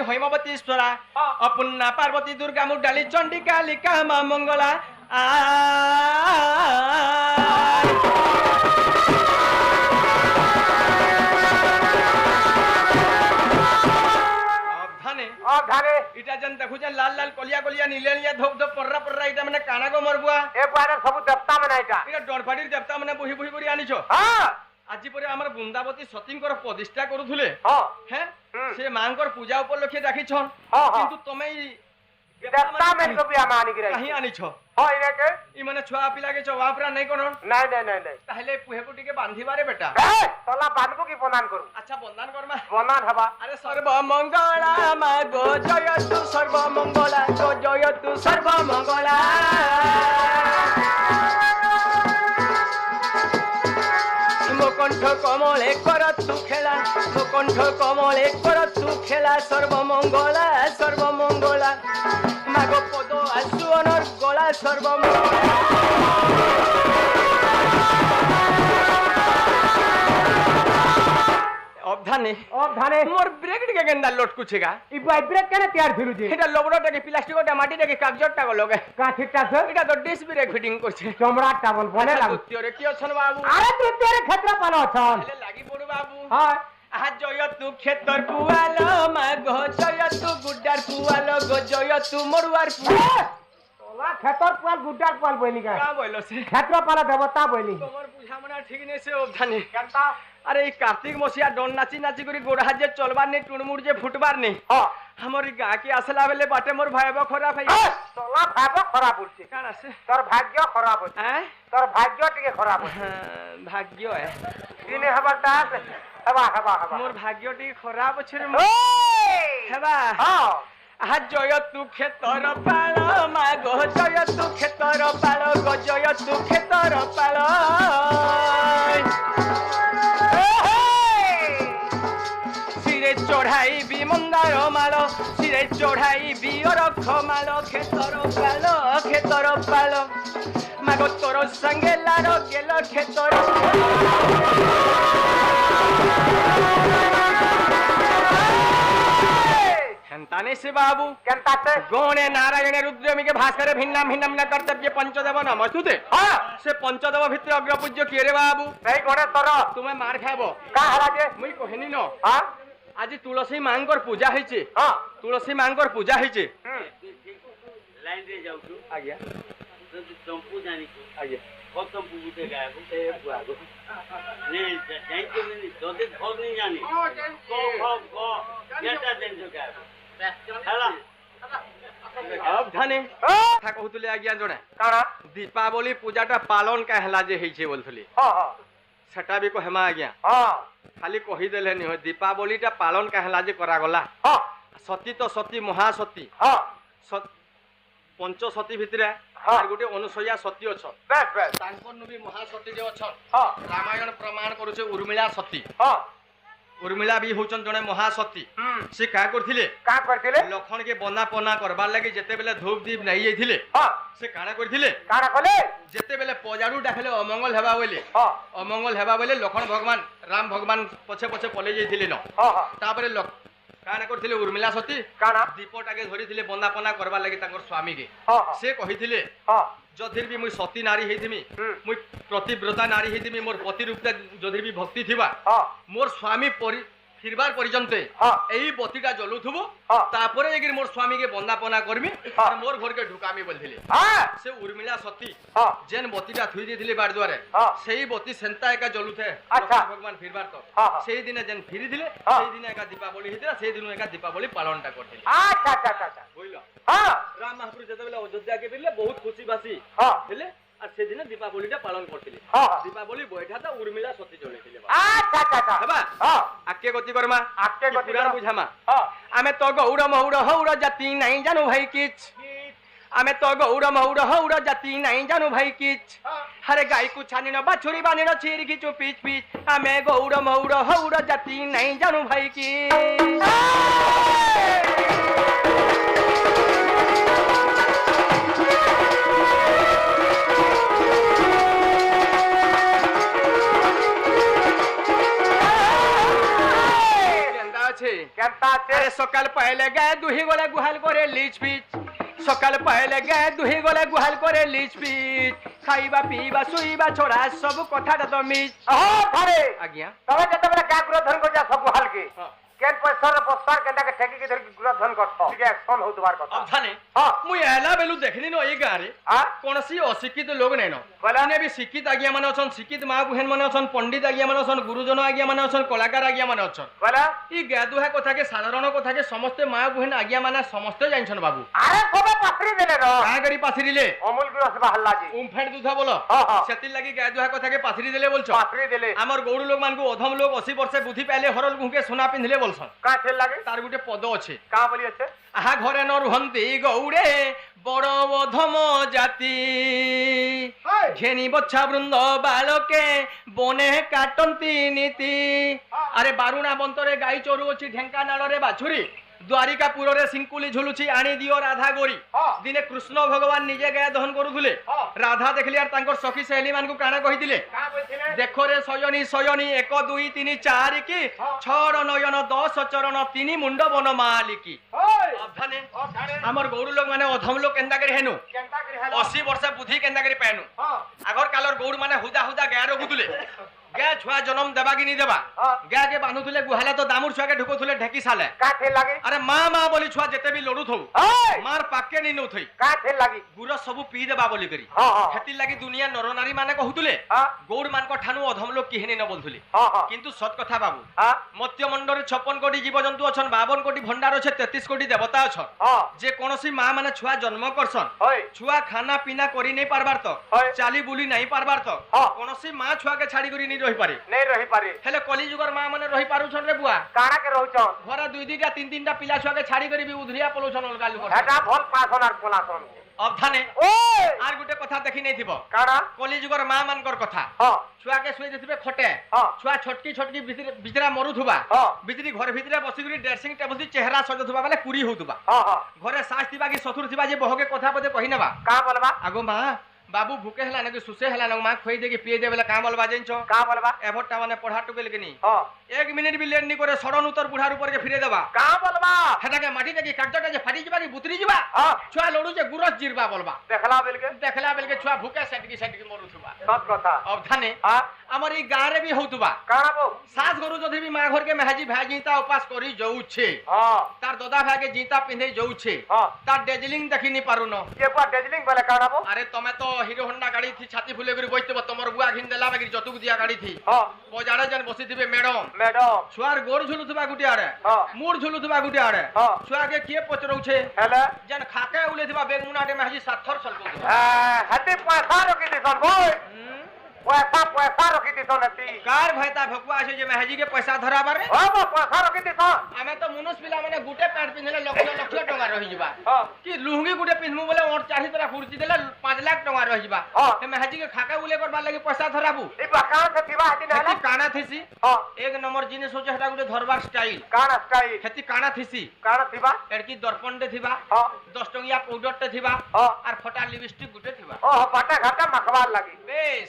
হৈমবতীশ্বরা অপুন্না পার্বতী দুর্গা মুডালি চণ্ডিকা লিকা মা মঙ্গলা ধারে এটা যেন দেখুছে লাল লাল কলিয়া কলিয়া নীলে নীলে ধোপ ধোপ পর্রা পর্রা এটা মানে কানা গো মরবুয়া এ বুয়ারে সবু দেবতা মানে এটা ডরফাটির দেবতা মানে বহি বহি করে আনিছ হ্যাঁ আজি পরে আমার বৃন্দাবতী সতীঙ্কর প্রতিষ্ঠা করুলে হ্যাঁ হ্যাঁ সে মাঙ্কর পূজা উপলক্ষে ডাকিছন কিন্তু তুমি দেবতা মানে কবি আমা আনি গিরা কাহি আনিছ হয় রে কে ই মানে ছুয়া পিলাকে চবাপরা নাই কোন নাই নাই নাই নাই তাহলে পুহেকু টিকে বান্ধিবারে বেটা এ তলা বানবো কি বনান করু আচ্ছা বন্দান করমা বনান হবা আরে সর্বমঙ্গলা মা গো জয় তু সর্বমঙ্গলা গো জয় তু সর্বমঙ্গলা মুকণ্ঠ কমলে করতু খেলা মুকণ্ঠ কমলে করতু খেলা সর্বমঙ্গলা সর্বমঙ্গলা মাগো পদ আসু অনর গলা সর্বমঙ্গলা অবধানে মোর ব্রেক টিকে গেন্দা লটকুছেগা ই ব্রেক কেন তৈয়ার ছিলু যে এটা লবড়টাকে প্লাস্টিকটা মাটিটাকে কাগজটা লগে কাঠিটা সে এটা তো ডিস ব্রেক ফিটিং করছে চমড়াটা বল বনে লাগু তুই কি অছন বাবু আরে তুই তেরে ক্ষেত্র পালো ছন তাহলে লাগি পড়ু বাবু হ্যাঁ আহা জয় তু ক্ষেতর পুয়ালো মা গো জয় তু গুড্ডার পুয়ালো গো জয় তু মরুয়ার পুয়ালো তোলা ক্ষেতর পাল গুড্ডার পাল বইনি কা বইলো সে ক্ষেত্র পালা দেবতা বইনি তোমার বুঝামনা ঠিক নেই সে অবধানে কেনতা আরে এই কার্তিক মসিয়া ডন নাচি নাচি করে গোড় হাজে চলবার নেই টুনমুড় যে ফুটবার নেই হ্যাঁ আমার এই গাঁকে আসলা বেলে বাটে মোর ভাইব খারাপ হই তোলা ভাব খারাপ হচ্ছে কান আছে তোর ভাগ্য খারাপ হচ্ছে হ্যাঁ তোর ভাগ্য টিকে খারাপ হচ্ছে ভাগ্য দিনে হবারটা হবা হবা হবা মোর ভাগ্যটি খারাপ আছে রে ওই হেবা হ্যাঁ আহা জয় তু ক্ষেতর পাল মা গো জয় তু ক্ষেতর পাল গো জয় তু ক্ষেতর পাল শিরে চড়াইবি মন্দার মাল শিরে চড়াইবি অরক্ষ মাল ক্ষেতর পাল মা গো তোর সঙ্গে লার গেল ক্ষেতর হেন্তানে সে বাবু কেনতাতে গৌণে নারায়ণে রুদ্রমিকে ভাস্করে ভিন্নাম ভিন্নাম না কর্তব্য পঞ্চদেব নমস্তুতে হ্যাঁ সে পঞ্চদেব ভিতরে অগ্রপূজ্য কিয়ে রে বাবু এই গণেশ তোর তুমি মার খাইব কা হলা যে মুই কহিনি ন হ্যাঁ আজি তুলসী মাঙ্কর পূজা হয়েছে হ্যাঁ তুলসী মাঙ্কর পূজা হয়েছে লাইন রে যাউଛୁ আজ্ঞা ଯଦି ଚମ୍ପୁ ଜାଣିଛୁ ଆଜ୍ଞା ଭଲ ଚମ୍ପୁ ଗୋଟେ ଗାୟବ ସେ ବୁଆଗୁ ନେ ଜାଣିଛୁ ଯଦି ଭଲ ନେଇ ଜାଣି କେଟା ଜାଣିଛୁ ଗାୟବ ହେଲା ଅବଧାନେ হ্যাঁ କଥା କହୁଥିଲେ ଆଜ୍ଞା ଜଣେ କାଣା ଦୀପାବଳି ପୂଜାଟା ପାଳନ କା ହେଲା ଯେ ହେଇଛେ ବୋଲୁଥିଲି ହଁ ହଁ ସେଟା ବି କହେମା ଆଜ୍ଞା ହଁ ଖାଲି କହିଦେଲେନି ହୋ ଦୀପାବଳିଟା ପାଳନ କା ହେଲା ଯେ କରାଗଲା ହଁ ସତୀ ତ ସତୀ ମହାସତୀ ହଁ ପଞ୍ଚସତୀ ଭିତରେ ହଁ। আর গোটে অনুসূয়া সতী অছ বেশ বেশ তাঙ্কর বি মহাসতী যে অছন হ্যাঁ রামায়ণ প্রমাণ করুছে উর্মিলা সতী হ্যাঁ উর্মিলা বি হউছন জনে মহাসতী সে কা করଥିଲେ কা করছিলে লক্ষণ কে বন্দা পনা করবার লাগি যেতেবেলে ধূপ দীপ নাই যাইଥିଲେ হ্যাঁ সে কানা করଥିଲେ কাଣା কলে যেতেবেলে পজাড়ু ডাকলে অমঙ্গল হেবা বলে হ্যাঁ অমঙ্গল হেবা বলে লক্ষণ ভগবান রাম ভগবান পছে পছে পলে যাইଥିଲେ ন হ্যাঁ হ্যাঁ তারপরে কানা করଥିଲେ উর্মিলা সতী কাଣା দীপটাকে ধরিଥିଲେ বন্দা পনা করবার লাগি তাঙ্কর স্বামী কে হ্যাঁ হ্যাঁ সে কহিଥିଲେ হ্যাঁ যদির বি মুই সতী নারী হইতিমি মুই প্রতিব্রতা নারী হইতিমি মোর পতি রূপে যদির বি ভক্তি থিবা হ্যাঁ মোর স্বামী ফিরবার পর্যন্ত হ্যাঁ এই বতিটা জ্বলুথব হ্যাঁ তারপরে এগির মোর স্বামীকে বন্দাপনা করমি আর মোর ঘরকে ঢুকামি বলছিলে হ্যাঁ সে উর্মিলা সতী হ্যাঁ যেন বতিটা থুই দিয়েছিলি বার দুয়ারে হ্যাঁ সেই বতি সেন্তা একা জ্বলুথে আচ্ছা। ভগবান ফিরবার তো হ্যাঁ, হ্যাঁ। সেই দিনে যেন ফিরি দিলে হ্যাঁ। সেই দিনে একা দীপাবলি হইতিলা সেই দিন একা দীপাবলি পালনটা করছিলে আচ্ছা আচ্ছা আচ্ছা আচ্ছা বুঝল হ্যাঁ রাম মহাপ্রভু যেতবেলে অযোধ্যাকে ফিরলে বহুত খুশি বাসি হ্যাঁ হেলে আর সেদিনে দীপাবলিটা পালন করছিলে হ্যাঁ দীপাবলি বৈঠাটা উর্মিলা সতী জ্বলেছিলে আচ্ছা আচ্ছা আচ্ছা হেবা হ্যাঁ আকে গতি করমা আকে গতি পুরাণ করমা। বুঝামা হ্যাঁ আমি তো গৌর মৌর হৌর জাতি নাই জানো ভাই কিছ আমি তো গৌর মৌর হৌর জাতি নাই জানো ভাই কিছ হরে গাইকু ছানিন বাছুরি বানিন ছিড়ি কিছু পিচ পিচ আমি গৌর মৌর হৌর জাতি নাই জানো ভাই কিছ আছে কেনতা আছে আরে সকাল পাইলে গায়ে দুহি গলে গুহাল করে লিচ পিচ সকাল পাইলে গায়ে দুহি গলে গুহাল করে লিচ পিচ খাইবা পিଇବା শুইবা ছড়া সব কথাটা তো মিছ ঘরে আজ্ঞা তবে যেତେବେଳେ গা গুড় ধন করে যা সব হালকে হ্যাঁ। কেন পয়সার পস্তার কেনটাকে ঠেকি ধরি গুড় ধন করছ ঠিক অ্যাকশন হউতবার কথা অবধানে হ্যাঁ মুই এলা বেলু দেখিনি ন এই গাঁরে হ্যাঁ কোনসি অশিক্ষিত লোক নেন বলা? এনে বি শিক্ষিত আজ্ঞা মানে অছন শিক্ষিত মা বুহেন মানে অছন পণ্ডিত আজ্ঞা মানে অছন গুরুজন আজ্ঞা মানে অছন কলাকার আজ্ঞা মানে অছন বলা ই গাদুহা কথাকে সাধারণ কথাকে সমস্তে মা বুহেন আজ্ঞা মানে সমস্তে জানছন বাবু আরে সবে পাত্রি দেলে র কাঁ গাড়ি পাথরিলে অমূল গুড় সব হাল্লা জি উমফেট দুধা বলো হ্যাঁ হ্যাঁ সেতির লাগি গাদুহা কথাকে পাথরি দেলে বলছো পাত্রি দেলে আমার গৌড় লোক মানকু অধম লোক 80 বর্ষে বুদ্ধি পাইলে হরল গুহকে সোনা পিন্ধিলে বলছন কা ছেল লাগে তার গুটে পদ আছে কা বলি আছে আহা ঘরে ন রুহন্তি গৌড়ে বড় অধম জাতি ঘেনি বচ্ছা বৃন্দ বালকে বনে কাটন্তি নীতি আরে বারুণা বন্তরে গাই চরু অছি ঢেঙ্কানাଳରେ বাছুরি দ্বারিকাপুরে সিঙ্কুলি ঝুলুছি আনি দিও রাধা গরি দিনে কৃষ্ণ ভগবান নিজে গায়ে দহন করুলে রাধা দেখলি আর তাঙ্কর সখী সহেলি মানকু কাଣା কহিଥିଲେ কা বলছিলে দেখরে শয়নী শয়নী 1 2 3 4 কি 6 নয়ন 10 চরণ 3 মুন্ড বন মালিকি ওই অবধানে ও ধারে আমার গৌড় লোক মানে অধম লোক কেন্দা করে হেনু কেনতা করে হালো 80 বর্ষে বুদ্ধি কেন্দা করে পাইনু হ্যাঁ আগর কালর গৌড় মানে হুদা হুদা গায়ে রগুতুলে গায়ে ছুয়া জনম দেবা কি নি দেবা হ্যাঁ গায়ে বাঁধুলে গুহালে তো দামুর ছুয়াকে ঢুকুলে ঢেকি সালে কা ছেল লাগে আরে মা মা বলি ছুয়া যেতে বি লড়ু থৌ ওই মার পাকে নি নথই কা ছেল লাগি গুড় সবু পি দেবা বলি করি হ্যাঁ হ্যাঁ হেতির লাগি দুনিয়া নরনারী মানে কহুতুলে হ্যাঁ গৌড় মানক ঠানু অধম লোক কিহেনি ন বলতুলে হ্যাঁ হ্যাঁ কিন্তু সৎ কথা বাবু হ্যাঁ মত্যমণ্ডলে 56 কোটি জীবজন্তু অছন 52 কোটি ভণ্ডার আছে 33 কোটি দেবতা অছন হ্যাঁ যে কোনসি মা মানে ছুয়া জন্ম করছন ওই ছুয়া খানা পিনা করি নাই পারবার তো হয়। চালি বুলি নাই পারবার তো হ্যাঁ। কোনসি মা ছুয়াকে ছাড়ি করি নি রহি পারে নেই রহি পারে হেলে কলি যুগর মা মানে রহি পারুছন রে বুয়া কাଣା কে রহুছন ঘরে 2 2টা 3 3টা পিলা ছুয়াকে ছাড়ি করি বি উধরিয়া পলুছন অলগা লুগর এটা ভল পাছন আর কোলাছন অবধানে ওই আর গুটে কথা দেখি নাই থিব কাଣା কলি যুগর মা মানকর কথা হ্যাঁ ছুয়াকে শুই দেথিবে খটে হ্যাঁ ছুয়া ছটকি ছটকি ভিতরা মরুথুবা হ্যাঁ ভিতরি ঘর ভিতরে বসি করি ড্রেসিং টেবল চেহারা সজুথুবা মানে কুরি হউতুবা হ্যাঁ হ্যাঁ ঘরে সাস থিবা কি সথুর থিবা যে বহকে কথা পদে কহি নেবা কা বলবা আগো মা বাবু ভুকে হেলা নাকি সুসে হেলা নাকি মা খই দেকি পিয়ে দেবেলে কাম বলবা জানছো কা বলবা এভরটা মানে পড়া টুকেল কিনি হ্যাঁ 1 মিনিট বি লেট নি করে সড়ন উত্তর বুঢ়ার উপরকে ফিরে দেবা কা বলবা হেটাকে মাটি দেখি কাটটা যে ফাটি যাবা কি বুতরি যাবা হ্যাঁ ছুয়া লড়ু যে গুরস জিরবা বলবা দেখলা বেলকে দেখলা বেলকে ছুয়া ভুকে সেটকি মরুথুবা সত কথা অবধানে হ্যাঁ আমার এই গাঁরে বি হউতুবা কাଣା বো সাস গরু যদি বি মা ঘরকে মেহাজি ভাজিতা উপাস করি যাউছে হ্যাঁ তার দাদা ভাগে জিতা পিন্ধে যাউছে হ্যাঁ তার ডেজিলিং দেখিনি পারুন কে পা ডেজলিং বলে কাଣା বো আরে তুমি তো হিরো হোন্ডা গাড়ি থি ছাতি ফুলে করে বইতে তোমার বুয়া ঘিন দেলা বাকি যতুক দিয়া গাড়ি থি হ্যাঁ বজারে যেন বসি থিবে ম্যাডাম ম্যাডাম ছুয়ার গোড় ঝুলুথিবা গুটি আড়ে হ্যাঁ মুড় ঝুলুথিবা গুটি আড়ে হ্যাঁ ছুয়াকে কিয়ে পচরউছে হেলে যেন খাকে উলেথিবা বেগ মুনাটে মেহাজি সাথর সলকো হাতে পয়সা রকি দিছন বই পয়সা রকি দিছন হাতি কার ভাইতা ভকুয়া আছে যে মেহাজি के पैसा ধরাবারে ও বো পয়সা রকি দিছন আমি তো মনুষ পিলা মানে গুটে প্যান্ট পিনলে লক্ষ লক্ষ টাকা রহি যাবা হ্যাঁ কি লুঙ্গি গুটে পিনমু বলে ওর চাহি তোরা কুর্তি দেলে 5 লাখ টাকা রহি যাবা হ্যাঁ এ মেহাজি के খাকে উলে করবার লাগি পয়সা ধরাবু এই বাকান সে থিবা হাতি না হেতি কানা থিসি হ্যাঁ এক নম্বর জিনিস হচ্ছে হেটা গুটে ধরবার স্টাইল কাଣା স্টাইল হেতি কানা থিসি কাଣା থিবা এড়কি দর্পণটে থিবা হ্যাঁ 10 টঙ্কিয়া পাউডারটে থিবা হ্যাঁ আর ফটা লিপস্টিক গুটে থিবা ও বাটা ঘাটা মাখবার লাগি বেশ